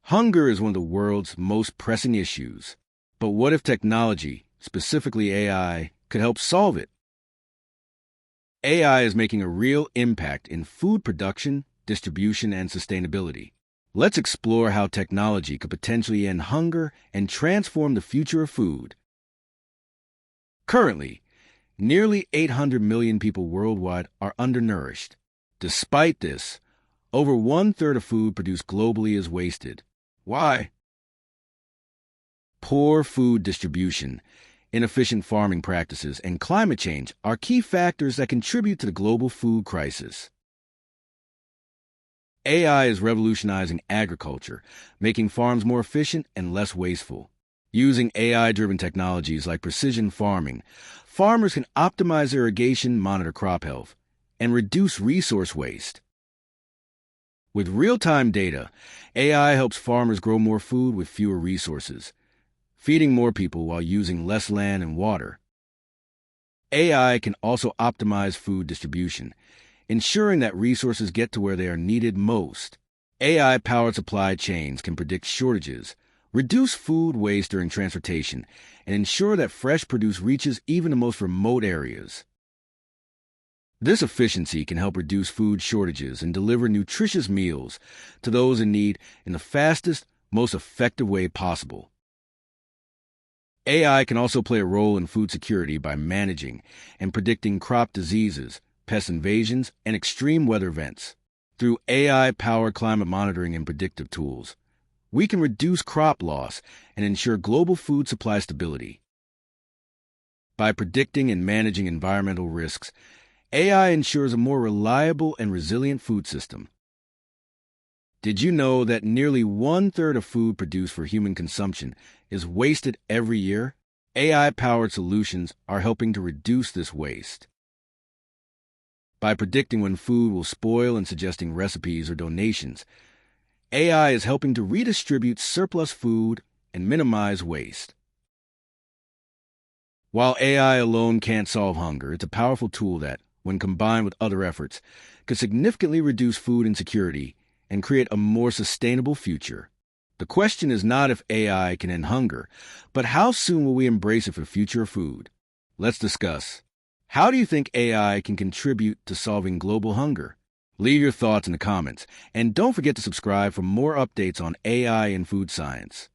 Hunger is one of the world's most pressing issues. But what if technology, specifically AI, could help solve it? AI is making a real impact in food production, distribution, and sustainability. Let's explore how technology could potentially end hunger and transform the future of food. Currently, nearly 800 million people worldwide are undernourished. Despite this, over one-third of food produced globally is wasted. Why? Poor food distribution, inefficient farming practices, and climate change are key factors that contribute to the global food crisis. AI is revolutionizing agriculture, making farms more efficient and less wasteful. Using AI-driven technologies like precision farming, farmers can optimize irrigation, monitor crop health, and reduce resource waste. With real-time data, AI helps farmers grow more food with fewer resources, feeding more people while using less land and water. AI can also optimize food distribution, ensuring that resources get to where they are needed most. AI-powered supply chains can predict shortages, reduce food waste during transportation, and ensure that fresh produce reaches even the most remote areas. This efficiency can help reduce food shortages and deliver nutritious meals to those in need in the fastest, most effective way possible. AI can also play a role in food security by managing and predicting crop diseases, pest invasions, and extreme weather events. Through AI-powered climate monitoring and predictive tools, we can reduce crop loss and ensure global food supply stability. By predicting and managing environmental risks, AI ensures a more reliable and resilient food system. Did you know that nearly one-third of food produced for human consumption is wasted every year? AI-powered solutions are helping to reduce this waste. By predicting when food will spoil and suggesting recipes or donations, AI is helping to redistribute surplus food and minimize waste. While AI alone can't solve hunger, it's a powerful tool that, when combined with other efforts, could significantly reduce food insecurity and create a more sustainable future. The question is not if AI can end hunger, but how soon will we embrace it for the future of food? Let's discuss. How do you think AI can contribute to solving global hunger? Leave your thoughts in the comments, and don't forget to subscribe for more updates on AI and food science.